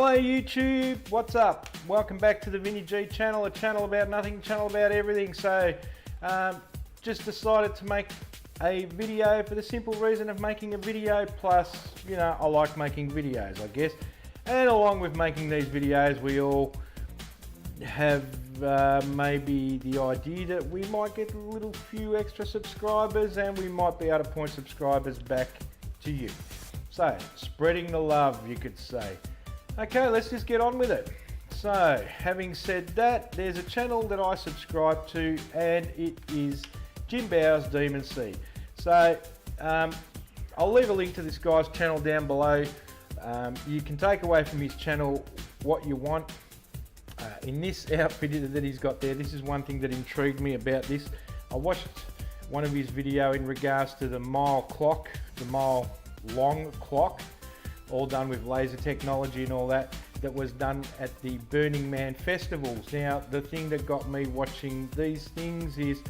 Hi YouTube, what's up? Welcome back to the Vinny G channel, a channel about nothing, channel about everything. So just decided to make a video for the simple reason of making a video, plus, you know, I like making videos, I guess. And along with making these videos, we all have maybe the idea that we might get a little few extra subscribers and we might be able to point subscribers back to you. So, spreading the love, you could say. Okay, let's just get on with it. So, having said that, there's a channel that I subscribe to and it is Jim Bowers Demon Seed. So, I'll leave a link to this guy's channel down below. You can take away from his channel what you want. In this outfit that he's got there, this is one thing that intrigued me about this. I watched one of his video in regards to the mile clock, the mile long clock, all done with laser technology and all that was done at the Burning Man festivals. Now, the thing that got me watching these things is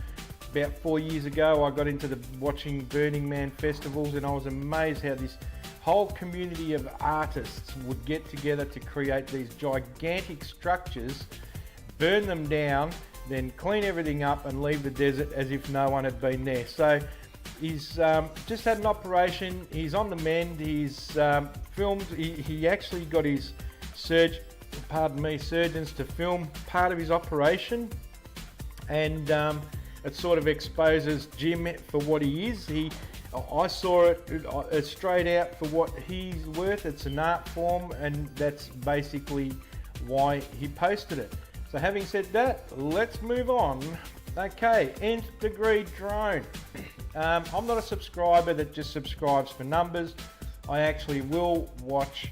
about 4 years ago I got into watching Burning Man festivals, and I was amazed how this whole community of artists would get together to create these gigantic structures, burn them down, then clean everything up and leave the desert as if no one had been there. So he's just had an operation, he's on the mend, he's filmed, he actually got his surgeons to film part of his operation, and it sort of exposes Jim for what he is. I saw it straight out for what he's worth. It's an art form, and that's basically why he posted it. So having said that, let's move on. Okay, nth degree drone. I'm not a subscriber that just subscribes for numbers. I actually will watch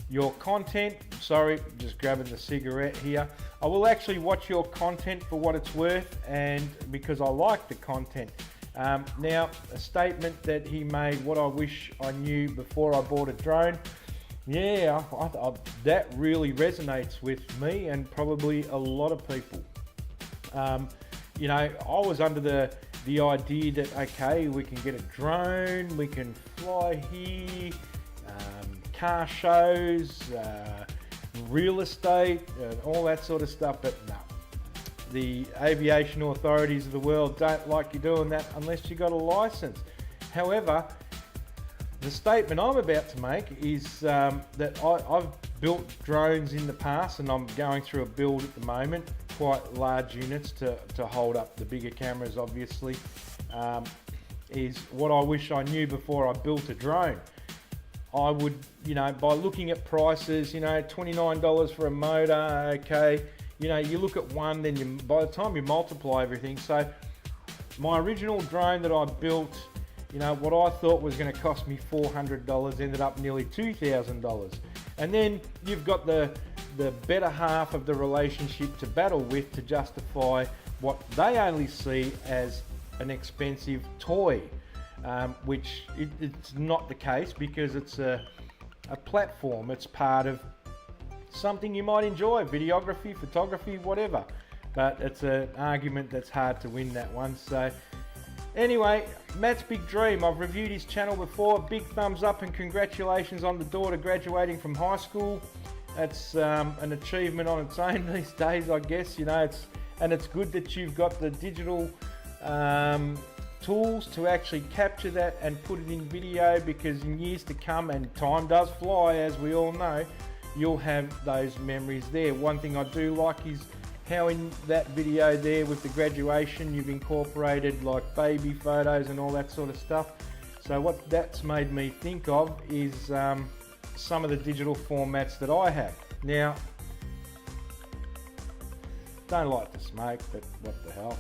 your content. Sorry, just grabbing the cigarette here. I will actually watch your content for what it's worth, and because I like the content. Now, a statement that he made, what I wish I knew before I bought a drone. Yeah, that really resonates with me and probably a lot of people. You know, I was under the idea that, okay, we can get a drone, we can fly here, car shows, real estate, and all that sort of stuff, but no. The aviation authorities of the world don't like you doing that unless you got a license. However, the statement I'm about to make is that I've built drones in the past, and I'm going through a build at the moment, quite large units to hold up the bigger cameras, obviously, is what I wish I knew before I built a drone. I would, you know, by looking at prices, you know, $29 for a motor, okay, you know, you look at one, then by the time you multiply everything. So my original drone that I built, you know, what I thought was going to cost me $400 ended up nearly $2,000. And then you've got the better half of the relationship to battle with to justify what they only see as an expensive toy, which it's not the case, because it's a platform. It's part of something you might enjoy, videography, photography, whatever. But it's an argument that's hard to win, that one. So anyway, Matt's big dream. I've reviewed his channel before. Big thumbs up and congratulations on the daughter graduating from high school. That's an achievement on its own these days, I guess. You know, it's good that you've got the digital tools to actually capture that and put it in video, because in years to come, and time does fly as we all know, you'll have those memories there. One thing I do like is how in that video there with the graduation, you've incorporated like baby photos and all that sort of stuff. So what that's made me think of is some of the digital formats that I have. Now, don't like to smoke, but what the hell.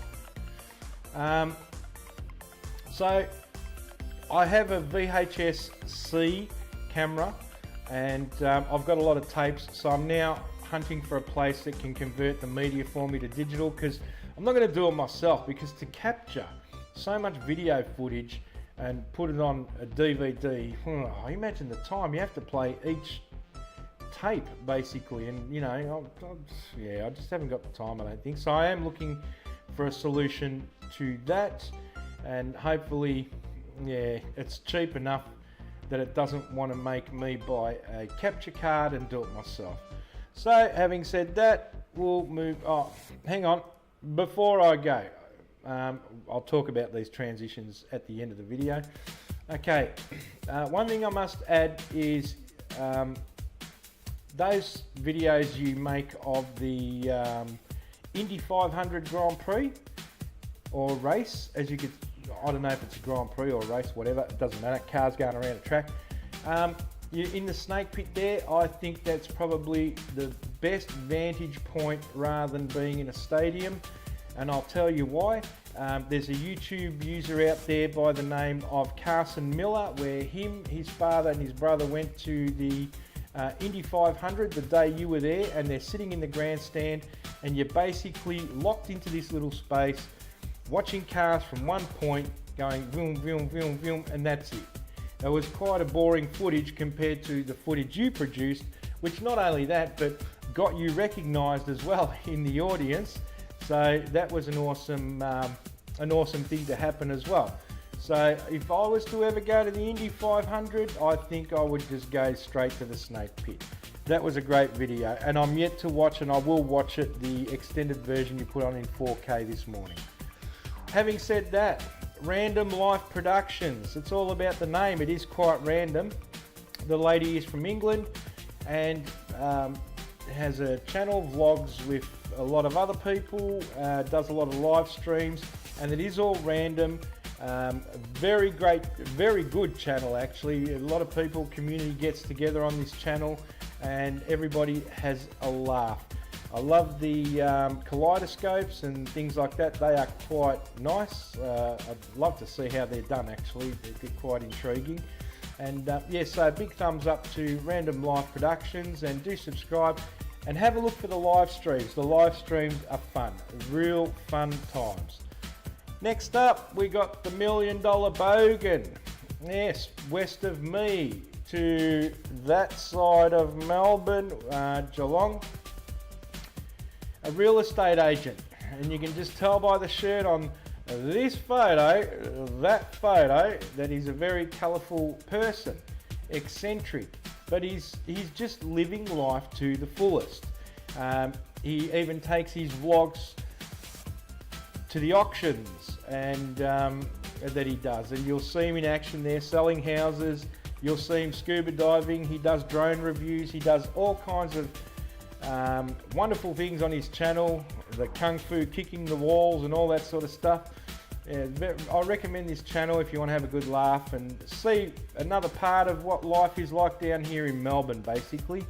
So I have a VHS-C camera, and I've got a lot of tapes, so I'm now hunting for a place that can convert the media for me to digital, because I'm not going to do it myself, because to capture so much video footage and put it on a DVD, imagine the time you have to play each tape basically, and you know, I just haven't got the time, I don't think. So I am looking for a solution to that, and hopefully, yeah, it's cheap enough that it doesn't want to make me buy a capture card and do it myself. So having said that, we'll move. Oh, hang on. Before I go, I'll talk about these transitions at the end of the video. Okay, one thing I must add is those videos you make of the Indy 500 Grand Prix or race, as you could, I don't know if it's a Grand Prix or a race, whatever, it doesn't matter, cars going around a track. You're in the snake pit there, I think that's probably the best vantage point rather than being in a stadium, and I'll tell you why. There's a YouTube user out there by the name of Carson Miller, where him, his father and his brother went to the Indy 500 the day you were there, and they're sitting in the grandstand and you're basically locked into this little space watching cars from one point going vroom, vroom, vroom, vroom, and that's it. It was quite a boring footage compared to the footage you produced, which not only that, but got you recognised as well in the audience. So that was an awesome thing to happen as well. So if I was to ever go to the Indy 500, I think I would just go straight to the snake pit. That was a great video, and I'm yet to watch, and I will watch it, the extended version you put on in 4K this morning. Having said that, Random Life Productions, it's all about the name. It is quite random. The lady is from England and has a channel, vlogs with a lot of other people, does a lot of live streams, and it is all random. Very great, very good channel actually. A lot of people, community gets together on this channel and everybody has a laugh. I love the kaleidoscopes and things like that. They are quite nice. I'd love to see how they're done actually. They're quite intriguing. And yeah, so big thumbs up to Random Life Productions, and do subscribe and have a look for the live streams. The live streams are fun, real fun times. Next up, we got the $1 Million Bogan. Yes, west of me to that side of Melbourne, Geelong. A real estate agent, and you can just tell by the shirt on this photo, that he's a very colourful person, eccentric, but he's just living life to the fullest. He even takes his vlogs to the auctions and that he does, and you'll see him in action there selling houses. You'll see him scuba diving. He does drone reviews. He does all kinds of wonderful things on his channel, the kung fu kicking the walls and all that sort of stuff. Yeah, I recommend this channel if you want to have a good laugh and see another part of what life is like down here in Melbourne, basically.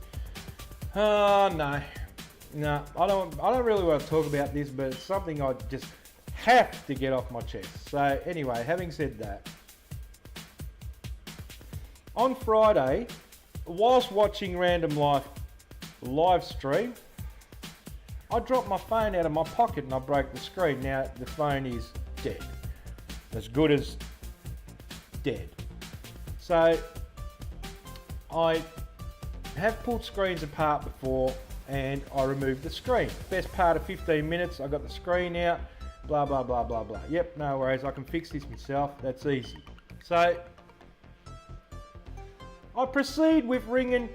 Oh no, I don't really want to talk about this, but it's something I just have to get off my chest. So anyway, having said that, on Friday, whilst watching Random Life live stream, I dropped my phone out of my pocket and I broke the screen. Now the phone is dead, as good as dead. So I have pulled screens apart before and I removed the screen. Best part of 15 minutes, I got the screen out, blah blah blah blah blah. Yep, no worries, I can fix this myself, that's easy. So I proceed with ringing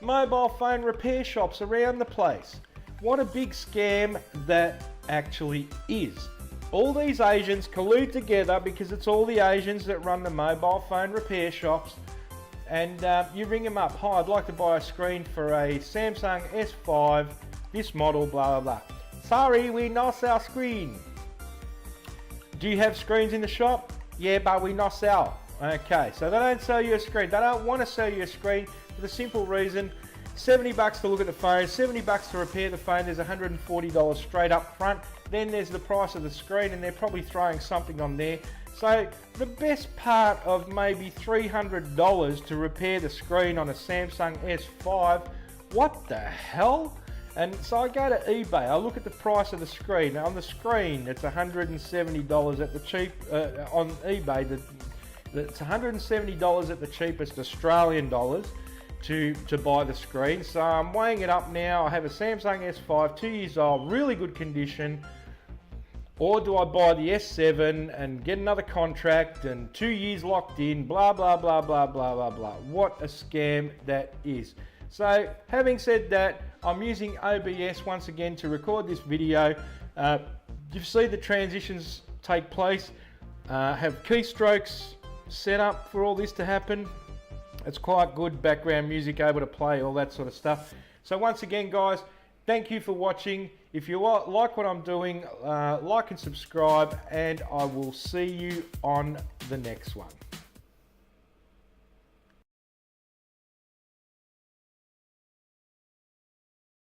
mobile phone repair shops around the place. What a big scam that actually is. All these Asians collude together because it's all the Asians that run the mobile phone repair shops, and you ring them up. Hi, I'd like to buy a screen for a Samsung S5, this model, blah blah blah. Sorry, we not sell screen. Do you have screens in the shop? Yeah, but we not sell. Okay, so they don't sell you a screen. They don't want to sell you a screen for the simple reason, $70 to look at the phone, $70 to repair the phone. There's $140 straight up front. Then there's the price of the screen, and they're probably throwing something on there. So the best part of maybe $300 to repair the screen on a Samsung S5, what the hell? And so I go to eBay, I look at the price of the screen. Now on the screen, it's $170 at the cheap, on eBay, it's $170 at the cheapest Australian dollars to buy the screen. So I'm weighing it up now. I have a Samsung S5, 2 years old, really good condition. Or do I buy the S7 and get another contract and 2 years locked in, blah, blah, blah, blah, blah, blah, blah. What a scam that is. So having said that, I'm using OBS once again to record this video. You see the transitions take place, have keystrokes set up for all this to happen. It's quite good background music, able to play all that sort of stuff. So once again guys, thank you for watching. If you like what I'm doing, like and subscribe, and I will see you on the next one.